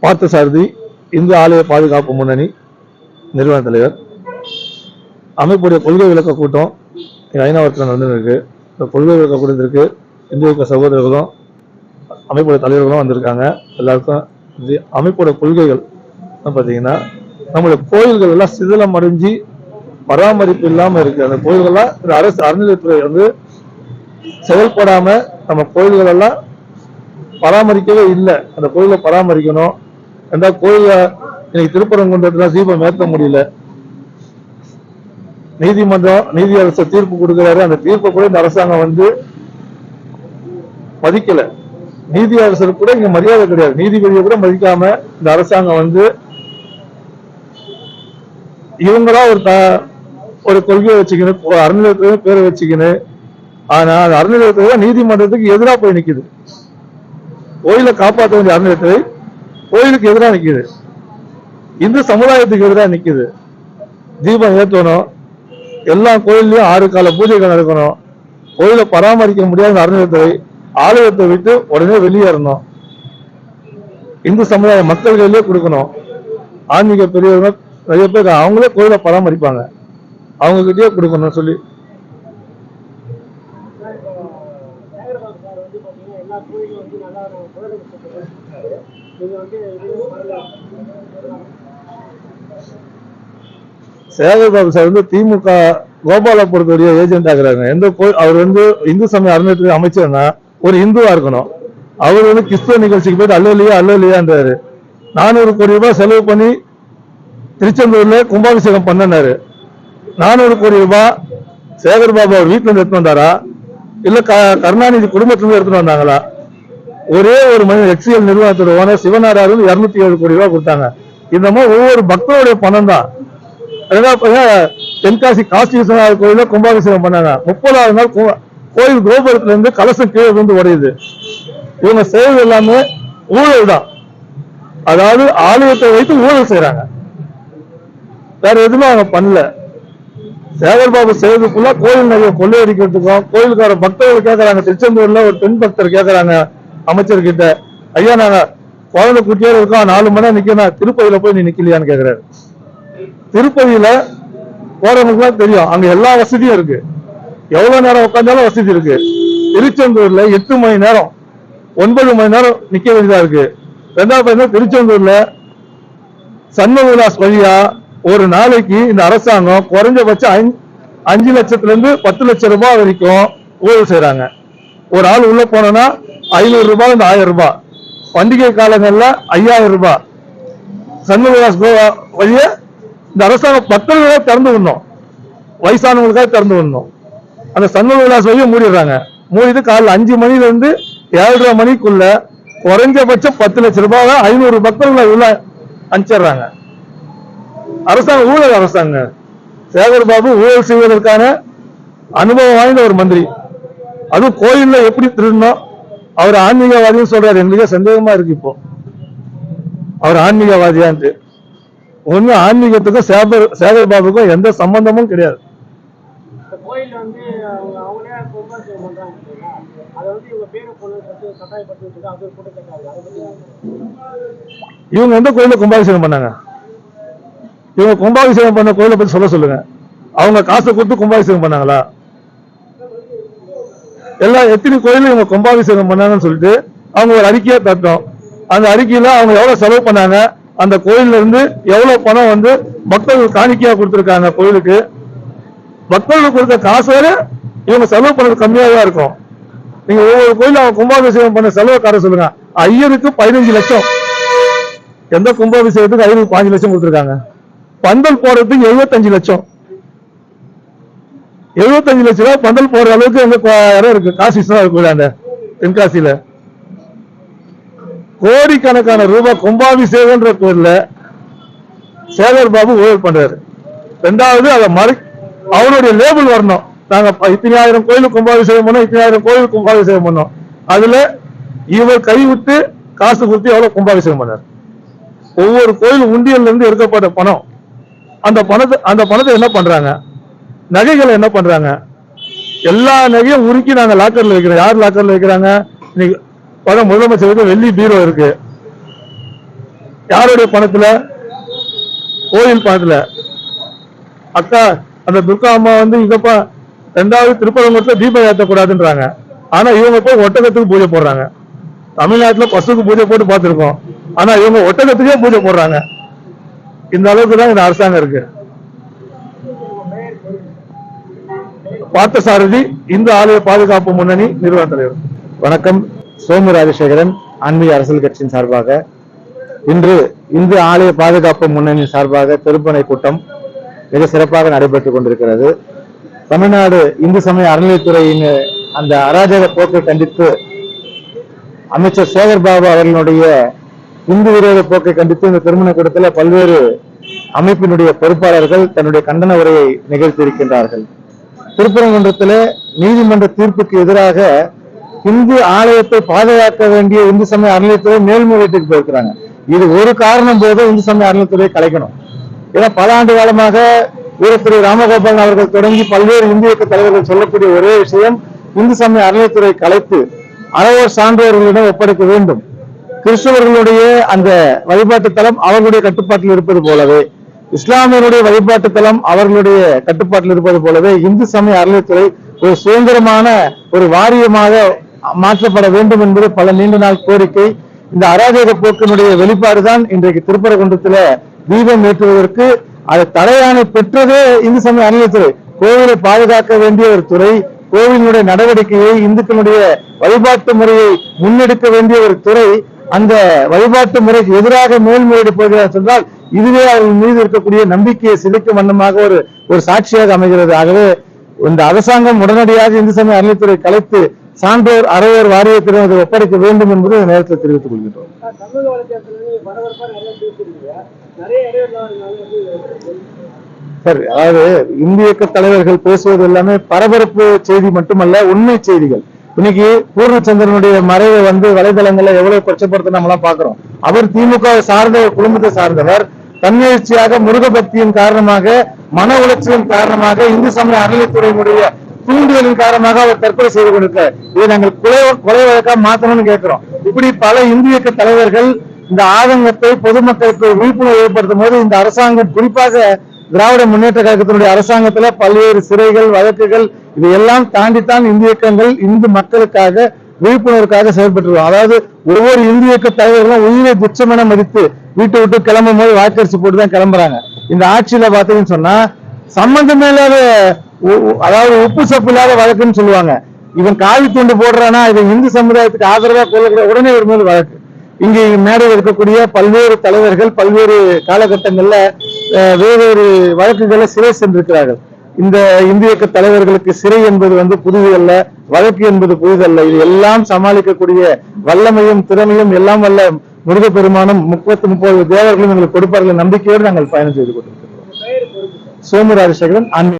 பார்த்தசாரதி இந்து ஆலய பாதுகாப்பு முன்னணி நிறுவன தலைவர். அமைப்புடைய கொள்கை விளக்க கூட்டம் ஐநாவரத்தில் நடந்துருக்கு. இந்த கொள்கை விளக்க கூட்டத்திற்கு இந்து சகோதரர்களும் அமைப்புடைய தலைவர்களும் வந்திருக்காங்க. எல்லாருக்கும் அமைப்புடைய கொள்கைகள் பார்த்தீங்கன்னா, நம்மளுடைய கோயில்கள் எல்லாம் சிதிலம் அடைஞ்சு பராமரிப்பு இல்லாம இருக்கு. அந்த கோயில்கள்லாம் இந்த அரசு அறநிலையத்துறை வந்து செயல்படாம நம்ம கோயில்கள் எல்லாம் பராமரிக்கவே இல்லை. அந்த கோயிலை பராமரிக்கணும். அந்த கோயில இன்னைக்கு திருப்பரங்குன்றத்துல தீபம் ஏற்ற முடியல. நீதிமன்றம் நீதி அரசு தீர்ப்பு கொடுக்கிறாரு. அந்த தீர்ப்பை கூட இந்த அரசாங்கம் வந்து மதிக்கல. நீதி அரசருக்கு கூட இங்க மரியாதை கிடையாது. நீதிபதியை கூட மதிக்காம இந்த அரசாங்கம் வந்து இவங்களா ஒரு கொள்கையை வச்சுக்கணும், அறநிலையத்துறையும் பேரை வச்சுக்கணும். ஆனா அது அறநிலையத்துறை நீதிமன்றத்துக்கு எதிராக போய் நிக்குது. கோயிலை காப்பாற்ற வேண்டிய அறநிலையத்துறை கோயிலுக்கு எதிராக நிக்குது, இந்து சமுதாயத்துக்கு எதிராக நிக்குது. தீபம் ஏற்றணும், எல்லா கோயிலையும் 6 கால பூஜைகள் நடக்கணும். கோயிலை பராமரிக்க முடியாத அறநிலையத்துறை ஆலயத்தை விட்டு உடனே வெளியேறணும். இந்து சமுதாய மக்கள்களே கொடுக்கணும். ஆன்மீக பெரியவங்க நிறைய பேர் அவங்களே கோயிலை பராமரிப்பாங்க, அவங்க கிட்டயே கொடுக்கணும் சொல்லி சேகர்பாபு சார் வந்து திமுக கோபாலபுரத்துடைய ஏஜென்ட் ஆகுறாங்க. அவர் வந்து இந்து சமய அறநிலையத்துறை அமைச்சர்னா ஒரு இந்துவா இருக்கணும். அவர் வந்து கிறிஸ்துவ நிகழ்ச்சிக்கு போயிட்டு அல்லையான்றாரு. 400 கோடி ரூபாய் செலவு பண்ணி திருச்செந்தூர்ல கும்பாபிஷேகம் பண்ணாரு. 400 கோடி ரூபாய் சேகர்பாபு அவர் வீட்டுல இருந்து எடுத்து வந்தாரா, இல்ல கருணாநிதி குடும்பத்திலிருந்து எடுத்துட்டு வந்தாங்களா? ஒரே ஒரு மனிதன் HCL நிறுவனத்தோட ஓனர் சிவநாராயணன் 207 கோடி ரூபாய் கொடுத்தாங்க. இந்த மாதிரி ஒவ்வொரு பக்தருடைய பணம் தான். தென்காசி காசி விஸ்வநாதர் கோயில கும்பாபிஷேகம் பண்ணாங்க. 30வது நாள் கோயில் கோபுரத்துல இருந்து கலசம் கீழே வந்து உடையுது. இவங்க செய்வது எல்லாமே ஊழல் தான். அதாவது ஆலயத்தை வைத்து ஊழல் செய்யறாங்க, வேற எதுவுமே அவங்க பண்ணல. சேகர்பாபு செய்வதுக்குள்ள கோயில் நிறைய கொள்ளையடிக்கிறதுக்கும் கோயிலுக்கார பக்தர்கள் கேட்கறாங்க. திருச்செந்தூர்ல ஒரு பெண் பக்தர் கேட்கறாங்க அமைச்சர்கிட்ட, ஐயா நாங்க குழந்தை குட்டியோட இருக்கோம், 4 மணி நேரம் நிக்கணும், திருப்பதியில போய் நீ நிக்கலையான்னு கேட்கிறாரு. திருப்பதியில போறவங்களுக்கு தெரியும், அங்க எல்லா வசதியும் இருக்கு, எவ்வளவு நேரம் உட்காந்தாலும் வசதி இருக்கு. திருச்செந்தூர்ல 8 மணி நேரம் 9 மணி நேரம் நிக்க வேண்டியதா இருக்கு. 2வது திருச்செந்தூர்ல சண்முக விலாஸ் வழியா ஒரு நாளைக்கு இந்த அரசாங்கம் குறைஞ்சபட்சம் 5 லட்சத்துல இருந்து 10 லட்சம் ரூபாய் வரைக்கும் ஊழல் செய்யறாங்க. ஒரு ஆள் உள்ள போனோம்னா 500 ரூபாய், 1000 ரூபாய். பண்டிகை காலங்கள்ல 5000 ரூபாய். சண்முக விலாஸ் வழிய இந்த அரசாங்கம் பக்தர்களாக திறந்து விடணும், வயசானவங்களுக்காக திறந்து விடணும். அந்த சண்முக விலாஸ் வழியை மூடிடுறாங்க. மூடிட்டு காலையில் 5 மணில இருந்து 7:30 மணிக்குள்ள குறைஞ்சபட்சம் 10 லட்சம் ரூபாய் 500 பக்தர்களை உள்ள அனுப்பிச்சிடுறாங்க. அரசாங்கம் ஊழல் அரசாங்கம். சேகர்பாபு ஊழல் செய்வதற்கான அனுபவம் வாய்ந்த ஒரு மந்திரி. அதுவும் கோயில்ல எப்படி திருடணும். அவர் ஆன்மீகவாதின்னு சொல்றாரு. எங்களுக்கு சந்தேகமா இருக்கு இப்போ அவர் ஆன்மீகவாதியான்ட்டு. ஒண்ணு ஆன்மீகத்துக்கும் சேகர்பாபுக்கும் எந்த சம்பந்தமும் கிடையாது. இவங்க எந்த கோயில கும்பாபிஷேகம் பண்ணாங்க? இவங்க கும்பாபிஷேகம் பண்ண கோயிலை பத்தி சொல்லுங்க. அவங்க காசை கொடுத்து கும்பாபிஷேகம் பண்ணாங்களா? எத்தனை கோயிலும் இவங்க கும்பாபிஷேகம் பண்ணாங்கன்னு சொல்லிட்டு அவங்க ஒரு அறிக்கையை தட்டோம். அந்த அறிக்கையில அவங்க எவ்வளவு செலவு பண்ணாங்க, அந்த கோயில்ல இருந்து எவ்வளவு பணம் வந்து பக்தர்கள் காணிக்கையா கொடுத்திருக்காங்க கோயிலுக்கு. பக்தர்கள் கொடுத்த காசு வரை இவங்க செலவு பண்ணது கம்மியாக தான் இருக்கும். நீங்க ஒவ்வொரு கோயிலும் அவங்க கும்பாபிஷேகம் பண்ண செலவு கார சொல்லுங்க. ஐயருக்கு 15 லட்சம். எந்த கும்பாபிஷேகத்துக்கு ஐயருக்கு 5 லட்சம் கொடுத்திருக்காங்க. பந்தல் போடுறதுக்கு 75 லட்சம். 75 லட்சம் ரூபாய் பந்தல் போடுற அளவுக்கு எங்க இடம் இருக்கு? காசி விஸ்வநாதர் தென்காசியில கோடிக்கணக்கான ரூபாய் கும்பாபிஷேகன்ற பேர்ல சேகர்பாபு ஊழல் பண்றாரு. 2வது அதை அவருடைய லேபிள் வரணும். நாங்க 10,000 கோயிலுக்கு கும்பாபிஷேகம் பண்ணோம், 10,000 கோயிலுக்கு கும்பாபிஷேகம் பண்ணோம். அதுல இவர் கைவிட்டு காசு கொடுத்து எவ்வளவு கும்பாபிஷேகம் பண்ணார். ஒவ்வொரு கோயில் உண்டியல்ல இருந்து எடுக்கப்பட்ட பணம். அந்த பணத்தை என்ன பண்றாங்க? நகைகளை என்ன பண்றாங்க? எல்லா நகையும் உருக்கி நாங்க லாக்கர்ல வைக்கிறோம். யார் லாக்கர்ல வைக்கிறாங்க? இன்னைக்கு முதலமைச்சருக்கு வெள்ளி பீரோ இருக்கு. யாருடைய பணத்துல? கோயில் பணத்துல. அக்கா அந்த துர்கா அம்மா வந்து இங்கப்பா 2வது திருப்பரங்குன்றத்துல தீபம் ஏற்றக்கூடாதுன்றாங்க. ஆனா இவங்க போய் ஒட்டகத்துக்கு பூஜை போடுறாங்க. தமிழ்நாட்டுல பசுக்கு பூஜை போட்டு பார்த்திருக்கோம். ஆனா இவங்க ஒட்டகத்துக்கே பூஜை போடுறாங்க. இந்த அளவுக்கு தான் இந்த அரசாங்கம் இருக்கு. பார்த்தசாரதி, இந்து ஆலய பாதுகாப்பு முன்னணி நிறுவன தலைவர். வணக்கம். சோமு ராஜசேகரன், ஆன்மீக அரசியல் கட்சியின் சார்பாக இன்று இந்து ஆலய பாதுகாப்பு முன்னணி சார்பாக திருப்பணை கூட்டம் மிக சிறப்பாக நடைபெற்றுக் கொண்டிருக்கிறது. தமிழ்நாடு இந்து சமய அறநிலையத்துறையின் அந்த அராஜக போக்கை கண்டித்து அமைச்சர் சேகர் பாபு அவர்களுடைய இந்து விரோத போக்கை கண்டித்து இந்த திருமண கூட்டத்தில் பல்வேறு அமைப்பினுடைய பொறுப்பாளர்கள் தன்னுடைய கண்டன உரையை நிகழ்த்தியிருக்கின்றார்கள். திருப்பரங்குன்றத்தில் நீதிமன்ற தீர்ப்புக்கு எதிராக இந்து ஆலயத்தை பாதுகாக்க வேண்டிய இந்து சமய அறநிலையத்துறை மேல்முறையீட்டுக்கு போயிருக்கிறாங்க. இது ஒரு காரணம் போது இந்து சமய அறநிலையத்துறை கலைக்கணும். ஏன்னா பல ஆண்டு காலமாக வீரத்திரு ராமகோபாலன் அவர்கள் தொடங்கி பல்வேறு இந்து இயக்க தலைவர்கள் சொல்லக்கூடிய ஒரே விஷயம், இந்து சமய அறநிலையத்துறை கலைத்து அறவோர் சான்றோர்களிடம் ஒப்படைக்க வேண்டும். கிறிஸ்தவர்களுடைய அந்த வழிபாட்டு தலம் அவர்களுடைய கட்டுப்பாட்டில் இருப்பது போலவே, இஸ்லாமியருடைய வழிபாட்டு தலம் அவர்களுடைய கட்டுப்பாட்டில் இருப்பது போலவே இந்து சமய அறநிலையத்துறை ஒரு சுதந்திரமான ஒரு வாரியமாக மாற்றப்பட வேண்டும் என்பது பல நீண்ட நாள் கோரிக்கை. இந்த அராஜக போக்கினுடைய வெளிப்பாடுதான் இன்றைக்கு திருப்பரங்குன்றத்தில் தீபம் ஏற்றுவதற்கு அதை தடையானை பெற்றதே இந்து சமய அறநிலையத்துறை. கோவிலை பாதுகாக்க வேண்டிய ஒரு துறை, கோவிலுடைய நடவடிக்கையை இந்துக்களுடைய வழிபாட்டு முறையை முன்னெடுக்க வேண்டிய ஒரு துறை அந்த வழிபாட்டு முறைக்கு எதிராக மேல்முறையீடு போகிறார் சொன்னால் இதுவே அவர்கள் மீது இருக்கக்கூடிய நம்பிக்கையை சிதைக்கும் வண்ணமாக ஒரு சாட்சியாக அமைகிறது. ஆகவே இந்த அரசாங்கம் உடனடியாக இந்து சமய அறநிலையத்துறை கலைத்து சான்றோர் அறவோர் வாரியத்திடம் அதை ஒப்படைக்க வேண்டும் என்பது இந்த நேரத்தில் தெரிவித்துக் கொள்கின்றோம். சரி, அதாவது இந்து இயக்க தலைவர்கள் பேசுவது எல்லாமே பரபரப்பு செய்தி மட்டுமல்ல, உண்மை செய்திகள். இன்னைக்கு பூர்ணச்சந்திரனுடைய மறைவை வலைதளங்கள்ல எவ்வளவு கொச்சப்படுத்த நம்மளாம் பாக்குறோம். அவர் திமுக சார்ந்த குடும்பத்தை சார்ந்தவர். தன்னெழுச்சியாக முருக பக்தியின் காரணமாக, மன உளைச்சலின் காரணமாக, இந்து சமய அறநிலையத்துறையினுடைய தூண்டுதலின் காரணமாக அவர் தற்கொலை செய்து கொண்டிருக்கிறார். இதை நாங்கள் கொலை வழக்கா மாற்றணும்னு கேட்கிறோம். இப்படி பல இந்து இயக்க தலைவர்கள் இந்த ஆதங்கத்தை பொதுமக்களுக்கு விழிப்புணர்வு ஏற்படுத்தும் போது இந்த அரசாங்கம், குறிப்பாக திராவிட முன்னேற்ற கழகத்தினுடைய அரசாங்கத்துல பல்வேறு சிறைகள், வழக்குகள், இதையெல்லாம் தாண்டித்தான் இந்து இயக்கங்கள் இந்து மக்களுக்காக விழிப்புணர்வுக்காக செயல்பட்டு. அதாவது ஒவ்வொரு இந்து இயக்க தலைவர்களும் உயிரை துச்சமென மதித்து வீட்டை விட்டு கிளம்பும் போது வாக்கரிசி போட்டுதான் கிளம்புறாங்க. இந்த ஆட்சியில பாத்தீங்கன்னு சொன்னா சம்பந்தமே இல்லாத, அதாவது உப்பு சப்பு இல்லாத வழக்குன்னு சொல்லுவாங்க. இவன் காவி துண்டு போடுறானா இவன் இந்து சமுதாயத்துக்கு ஆதரவா கொள்ளக்கூடிய உடனே ஒரு மேல் வழக்கு. இங்கே மேடையில் இருக்கக்கூடிய பல்வேறு தலைவர்கள் பல்வேறு காலகட்டங்கள்ல வேறு வழக்குகளை சிறை சென்றிருக்கிறார்கள். இந்த இந்து இயக்க தலைவர்களுக்கு சிறை என்பது புதிதல்ல, வழக்கு என்பது புதிதல்ல. இது எல்லாம் சமாளிக்கக்கூடிய வல்லமையும் திறமையும் எல்லாம் வல்ல முருகப்பெருமானும் 30 தேவர்களும் எங்களுக்கு கொடுப்பார்கள் நம்பிக்கையோடு நாங்கள் பயணம் செய்து கொண்டிருக்கிறோம். சோமு ராஜசேகரன், ஆன்மீக